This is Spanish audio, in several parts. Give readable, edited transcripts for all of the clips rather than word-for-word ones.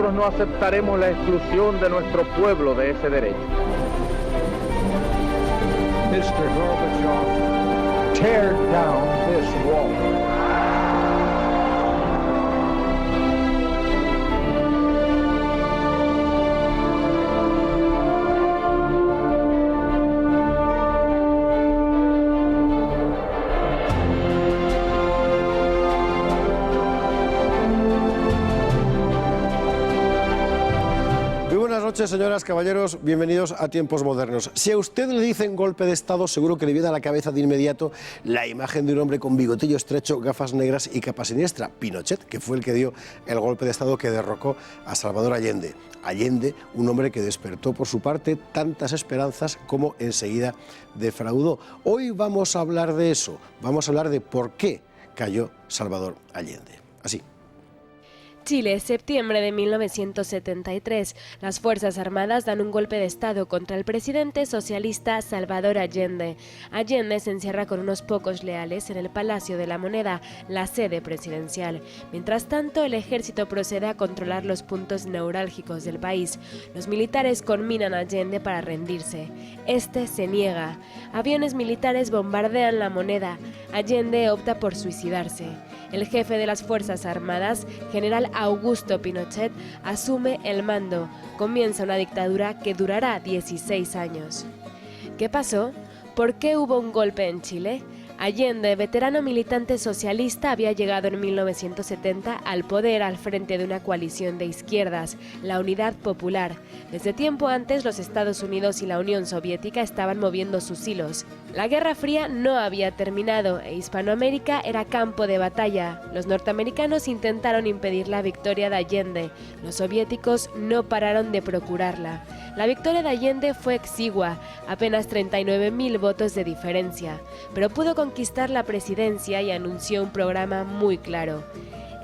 nosotros no aceptaremos la exclusión de nuestro pueblo de ese derecho. Mr. Gorbachev, tear down this wall. Buenas noches, señoras, caballeros, bienvenidos a Tiempos Modernos. Si a usted le dicen golpe de Estado, seguro que le viene a la cabeza de inmediato la imagen de un hombre con bigotillo estrecho, gafas negras y capa siniestra, Pinochet, que fue el que dio el golpe de Estado que derrocó a Salvador Allende. Allende, un hombre que despertó por su parte tantas esperanzas como enseguida defraudó. Hoy vamos a hablar de eso, vamos a hablar de por qué cayó Salvador Allende. Así. Chile, septiembre de 1973. Las Fuerzas Armadas dan un golpe de Estado contra el presidente socialista Salvador Allende. Allende se encierra con unos pocos leales en el Palacio de la Moneda, la sede presidencial. Mientras tanto, el ejército procede a controlar los puntos neurálgicos del país. Los militares conminan a Allende para rendirse. Este se niega. Aviones militares bombardean la Moneda. Allende opta por suicidarse. El jefe de las Fuerzas Armadas, general Augusto Pinochet, asume el mando. Comienza una dictadura que durará 16 años. ¿Qué pasó? ¿Por qué hubo un golpe en Chile? Allende, veterano militante socialista, había llegado en 1970 al poder al frente de una coalición de izquierdas, la Unidad Popular. Desde tiempo antes, los Estados Unidos y la Unión Soviética estaban moviendo sus hilos. La Guerra Fría no había terminado e Hispanoamérica era campo de batalla. Los norteamericanos intentaron impedir la victoria de Allende. Los soviéticos no pararon de procurarla. La victoria de Allende fue exigua, apenas 39.000 votos de diferencia, pero pudo conquistar la presidencia y anunció un programa muy claro: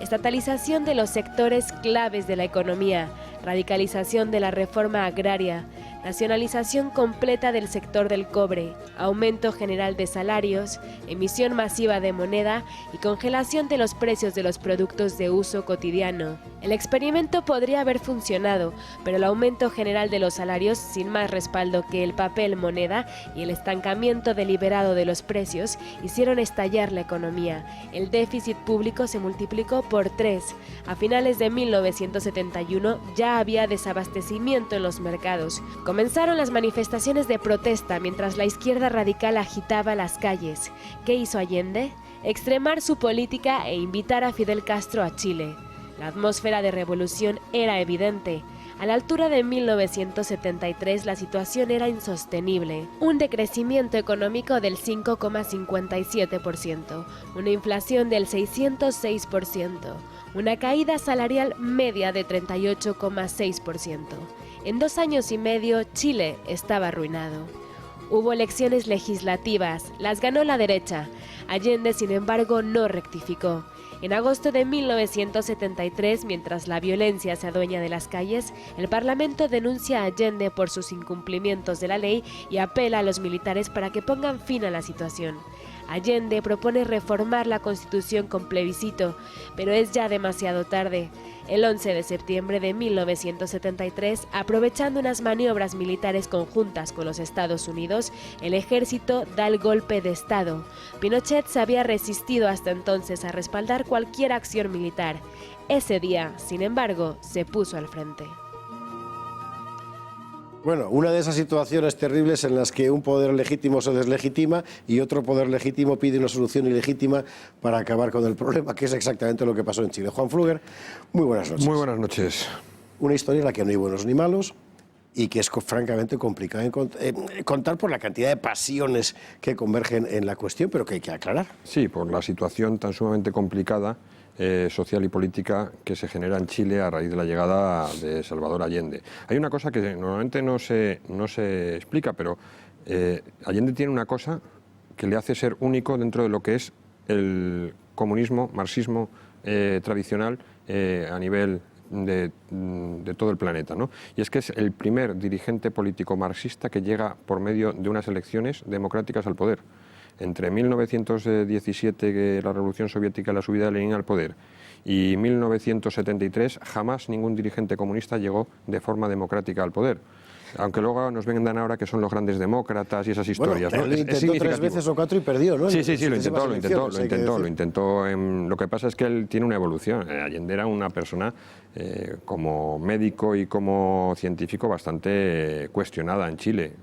estatalización de los sectores claves de la economía, radicalización de la reforma agraria, nacionalización completa del sector del cobre, aumento general de salarios, emisión masiva de moneda y congelación de los precios de los productos de uso cotidiano. El experimento podría haber funcionado, pero el aumento general de los salarios, sin más respaldo que el papel moneda y el estancamiento deliberado de los precios, hicieron estallar la economía. El déficit público se multiplicó por 3. A finales de 1971 ya había desabastecimiento en los mercados. Comenzaron las manifestaciones de protesta mientras la izquierda radical agitaba las calles. ¿Qué hizo Allende? Extremar su política e invitar a Fidel Castro a Chile. La atmósfera de revolución era evidente. A la altura de 1973 la situación era insostenible. Un decrecimiento económico del 5,57%, una inflación del 606%, una caída salarial media de 38,6%. En 2 años y medio, Chile estaba arruinado. Hubo elecciones legislativas, las ganó la derecha. Allende, sin embargo, no rectificó. En agosto de 1973, mientras la violencia se adueña de las calles, el Parlamento denuncia a Allende por sus incumplimientos de la ley y apela a los militares para que pongan fin a la situación. Allende propone reformar la Constitución con plebiscito, pero es ya demasiado tarde. El 11 de septiembre de 1973, aprovechando unas maniobras militares conjuntas con los Estados Unidos, el ejército da el golpe de Estado. Pinochet se había resistido hasta entonces a respaldar cualquier acción militar. Ese día, sin embargo, se puso al frente. Bueno, una de esas situaciones terribles en las que un poder legítimo se deslegitima y otro poder legítimo pide una solución ilegítima para acabar con el problema, que es exactamente lo que pasó en Chile. Juan Fluger, muy buenas noches. Muy buenas noches. Una historia en la que no hay buenos ni malos y que es francamente complicada contar por la cantidad de pasiones que convergen en la cuestión, pero que hay que aclarar. Sí, por la situación tan sumamente complicada social y política que se genera en Chile a raíz de la llegada de Salvador Allende. Hay una cosa que normalmente no se explica, pero Allende tiene una cosa que le hace ser único dentro de lo que es el comunismo, marxismo tradicional a nivel de todo el planeta, ¿no? Y es que es el primer dirigente político marxista que llega por medio de unas elecciones democráticas al poder. entre 1917, que la Revolución Soviética y la subida de Lenin al poder, y 1973, jamás ningún dirigente comunista llegó de forma democrática al poder. Aunque luego nos vengan ahora que son los grandes demócratas y esas historias. Bueno, ¿no? él intentó 3 veces o 4 y perdió, ¿no? Sí, lo intentó. Lo que pasa es que él tiene una evolución. Allende era una persona como médico y como científico bastante cuestionada en Chile.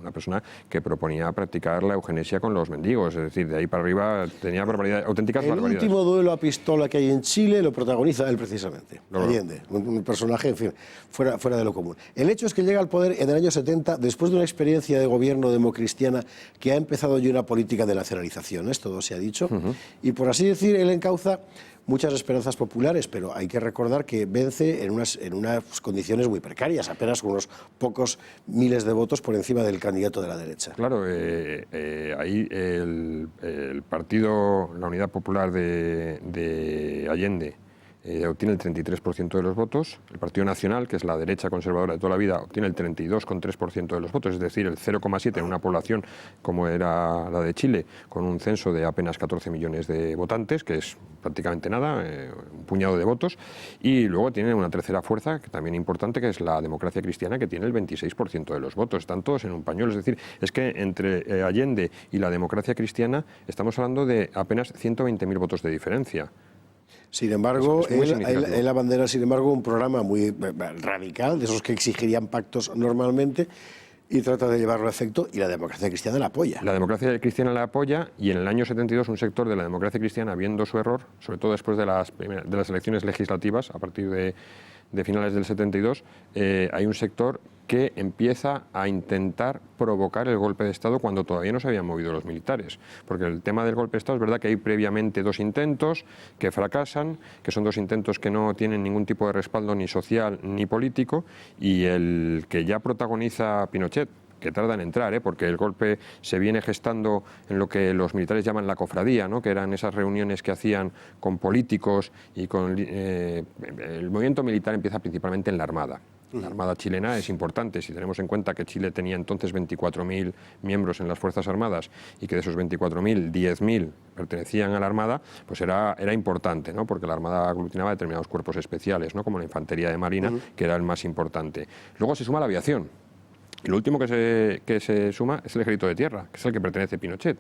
Una persona que proponía practicar la eugenesia con los mendigos, es decir, de ahí para arriba tenía auténticas barbaridades. El último duelo a pistola que hay en Chile lo protagoniza él precisamente, Allende, un personaje, en fin, fuera de lo común. El hecho es que llega al poder en el año 70 después de una experiencia de gobierno democristiana que ha empezado ya una política de nacionalizaciones, todo se ha dicho, y por así decir, él encauza muchas esperanzas populares, pero hay que recordar que vence en unas condiciones muy precarias, apenas unos pocos miles de votos por encima del candidato de la derecha. Claro, ahí el partido, la Unidad Popular de Allende, obtiene el 33% de los votos. El Partido Nacional, que es la derecha conservadora de toda la vida, obtiene el 32,3% de los votos, es decir, el 0,7% en una población como era la de Chile, con un censo de apenas 14 millones de votantes, que es prácticamente nada, un puñado de votos. Y luego tiene una tercera fuerza, que también importante, que es la Democracia Cristiana, que tiene el 26% de los votos. Están todos en un pañuelo. Es decir, es que entre Allende y la Democracia Cristiana estamos hablando de apenas 120.000 votos de diferencia. Sin embargo, él abandera, sin embargo, un programa muy radical, de esos que exigirían pactos normalmente, y trata de llevarlo a efecto, y la Democracia Cristiana la apoya. La Democracia Cristiana la apoya, y en el año 72 un sector de la Democracia Cristiana, viendo su error, sobre todo después de las elecciones legislativas, a partir de finales del 72, hay un sector que empieza a intentar provocar el golpe de Estado cuando todavía no se habían movido los militares. Porque el tema del golpe de Estado es verdad que hay previamente 2 intentos que fracasan, que son 2 intentos que no tienen ningún tipo de respaldo ni social ni político, y el que ya protagoniza Pinochet, que tarda en entrar, porque el golpe se viene gestando en lo que los militares llaman la cofradía, ¿no? Que eran esas reuniones que hacían con políticos y con... el movimiento militar empieza principalmente en la Armada. La Armada chilena es importante, si tenemos en cuenta que Chile tenía entonces 24.000 miembros en las Fuerzas Armadas y que de esos 24.000, 10.000 pertenecían a la Armada, pues era importante, ¿no? Porque la Armada aglutinaba determinados cuerpos especiales, ¿no? Como la Infantería de Marina, que era el más importante. Luego se suma la aviación. Y lo último que se suma es el Ejército de Tierra, que es el que pertenece a Pinochet.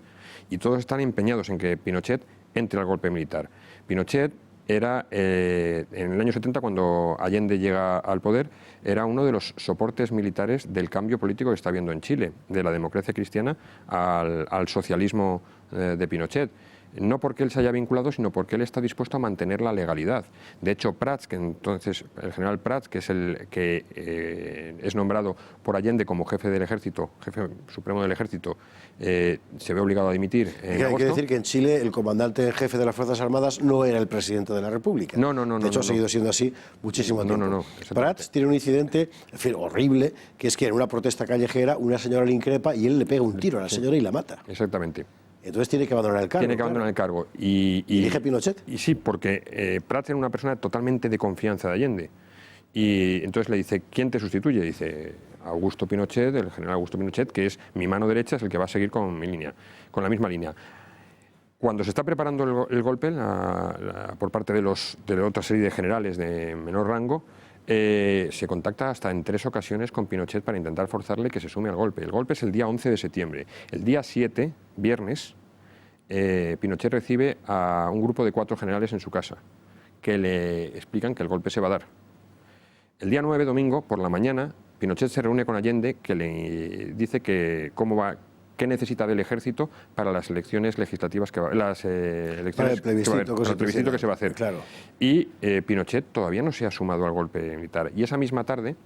Y todos están empeñados en que Pinochet entre al golpe militar. Pinochet era, en el año 70, cuando Allende llega al poder, era uno de los soportes militares del cambio político que está habiendo en Chile, de la democracia cristiana al socialismo de Pinochet. No porque él se haya vinculado, sino porque él está dispuesto a mantener la legalidad. De hecho, Prats, que entonces el general Prats, que es el que es nombrado por Allende como jefe del ejército, jefe supremo del ejército, se ve obligado a dimitir en agosto. Hay que decir que en Chile el comandante en jefe de las Fuerzas Armadas no era el presidente de la República. No. De hecho, ha seguido siendo así muchísimo tiempo. No. Prats tiene un incidente, en fin, horrible, que es que en una protesta callejera una señora le increpa y él le pega un tiro a la señora y la mata. Exactamente. Entonces tiene que abandonar el cargo. Tiene que abandonar el cargo. ¿Y elige Pinochet? Y sí, porque Prats era una persona totalmente de confianza de Allende. Y entonces le dice, ¿quién te sustituye? Dice, Augusto Pinochet, el general Augusto Pinochet, que es mi mano derecha, es el que va a seguir con mi línea, con la misma línea. Cuando se está preparando el golpe por parte de otra serie de generales de menor rango, se contacta hasta en 3 ocasiones con Pinochet para intentar forzarle que se sume al golpe. El golpe es el día 11 de septiembre. El día 7, viernes, Pinochet recibe a un grupo de 4 generales en su casa que le explican que el golpe se va a dar. El día 9, domingo, por la mañana, Pinochet se reúne con Allende, que le dice que qué necesita del ejército para las elecciones legislativas para el plebiscito que se va a hacer. Claro. Y Pinochet todavía no se ha sumado al golpe militar. Y esa misma tarde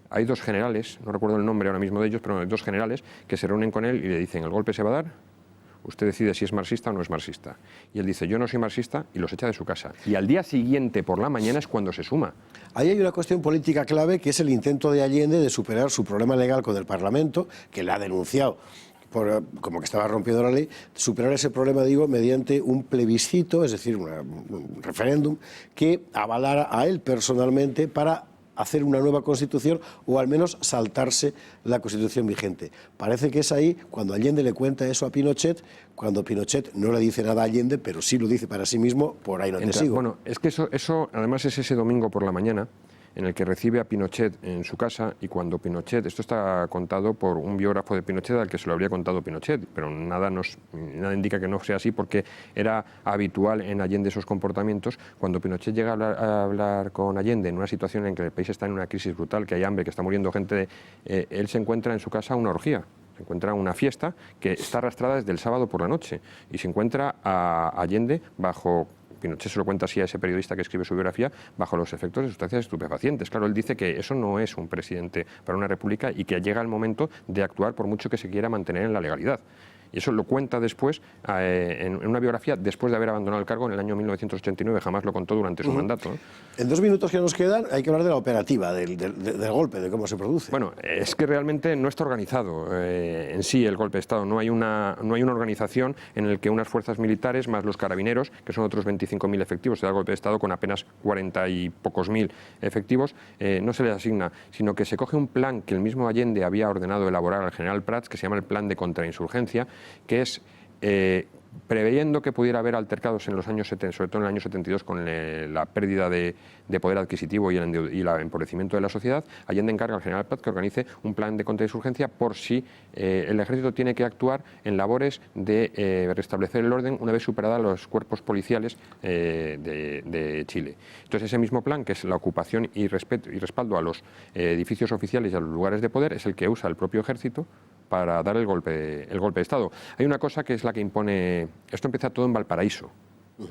hay 2 generales, no recuerdo el nombre ahora mismo de ellos, pero hay 2 generales que se reúnen con él y le dicen, el golpe se va a dar, usted decide si es marxista o no es marxista. Y él dice, yo no soy marxista, y los echa de su casa. Y al día siguiente, por la mañana, es cuando se suma. Ahí hay una cuestión política clave, que es el intento de Allende de superar su problema legal con el Parlamento, que le ha denunciado como que estaba rompiendo la ley, superar ese problema, digo, mediante un plebiscito, es decir, un referéndum, que avalara a él personalmente para hacer una nueva constitución o al menos saltarse la constitución vigente. Parece que es ahí cuando Allende le cuenta eso a Pinochet, cuando Pinochet no le dice nada a Allende, pero sí lo dice para sí mismo, por ahí no te sigo. Bueno, es que eso además es ese domingo por la mañana en el que recibe a Pinochet en su casa, y cuando Pinochet, esto está contado por un biógrafo de Pinochet al que se lo habría contado Pinochet, pero nada indica que no sea así, porque era habitual en Allende esos comportamientos. Cuando Pinochet llega a hablar con Allende en una situación en que el país está en una crisis brutal, que hay hambre, que está muriendo gente, él se encuentra en su casa una orgía. Se encuentra una fiesta que está arrastrada desde el sábado por la noche, y se encuentra a Allende bajo... Pinochet se lo cuenta así a ese periodista que escribe su biografía, bajo los efectos de sustancias estupefacientes. Claro, él dice que eso no es un presidente para una república y que llega el momento de actuar por mucho que se quiera mantener en la legalidad. Y eso lo cuenta después en una biografía después de haber abandonado el cargo en el año 1989, jamás lo contó durante su mandato. En 2 minutos que nos quedan hay que hablar de la operativa, del golpe, de cómo se produce. Bueno, es que realmente no está organizado en sí el golpe de Estado. No hay una organización en la que unas fuerzas militares más los carabineros, que son otros 25.000 efectivos, se da el golpe de Estado con apenas 40 y pocos mil efectivos, no se les asigna, sino que se coge un plan que el mismo Allende había ordenado elaborar al general Prats, que se llama el Plan de Contrainsurgencia, que es preveyendo que pudiera haber altercados en los años 70, sobre todo en el año 72, con la pérdida de poder adquisitivo y el empobrecimiento de la sociedad. Allende encarga al general Prats que organice un plan de contrainsurgencia por si el ejército tiene que actuar en labores de restablecer el orden una vez superada los cuerpos policiales de Chile. Entonces, ese mismo plan, que es la ocupación y respaldo a los edificios oficiales y a los lugares de poder, es el que usa el propio ejército para dar el golpe de Estado. Hay una cosa que es la que impone... Esto empieza todo en Valparaíso.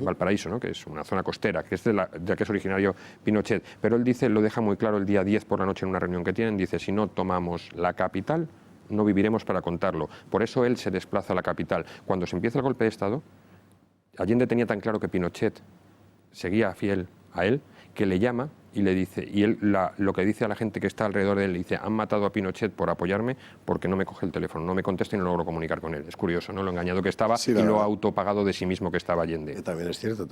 Valparaíso, ¿no?, que es una zona costera, que es de la que es originario Pinochet. Pero él dice, lo deja muy claro el día 10 por la noche en una reunión que tienen, dice, si no tomamos la capital, no viviremos para contarlo. Por eso él se desplaza a la capital. Cuando se empieza el golpe de Estado, Allende tenía tan claro que Pinochet seguía fiel a él, que le llama y le dice, y él lo que dice a la gente que está alrededor de él, dice, han matado a Pinochet por apoyarme porque no me coge el teléfono, no me contesta y no logro comunicar con él. Es curioso, ¿no?, lo engañado que estaba, sí, y lo autopagado de sí mismo que estaba Allende. También es cierto.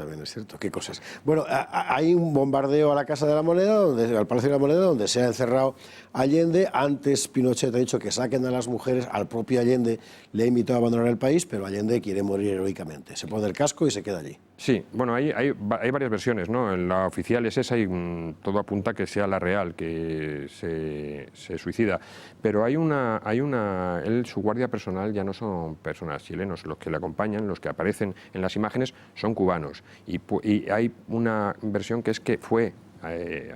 Qué cosas. Bueno, hay un bombardeo a la Casa de la Moneda, al Palacio de la Moneda, donde se ha encerrado Allende. Antes Pinochet ha dicho que saquen a las mujeres, al propio Allende le ha invitado a abandonar el país, pero Allende quiere morir heroicamente. Se pone el casco y se queda allí. Sí, bueno, hay varias versiones, ¿no? La oficial es esa y todo apunta que sea la real, que se suicida. Pero su guardia personal ya no son personas chilenos, los que le acompañan, los que aparecen en las imágenes son cubanos. Y hay una versión que es que fue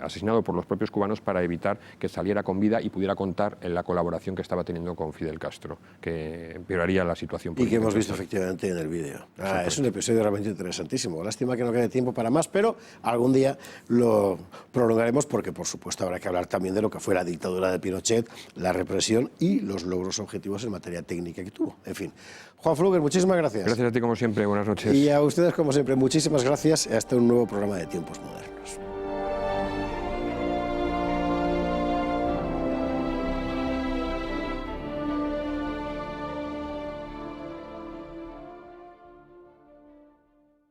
asesinado por los propios cubanos para evitar que saliera con vida y pudiera contar en la colaboración que estaba teniendo con Fidel Castro, que empeoraría la situación política. Y que hemos visto efectivamente en el vídeo. Es un episodio realmente interesantísimo. Lástima que no quede tiempo para más, pero algún día lo prolongaremos porque, por supuesto, habrá que hablar también de lo que fue la dictadura de Pinochet, la represión y los logros objetivos en materia técnica que tuvo. En fin. Juan Fluger, muchísimas gracias. Gracias a ti, como siempre. Buenas noches. Y a ustedes, como siempre, muchísimas gracias. Hasta un nuevo programa de Tiempos Modernos.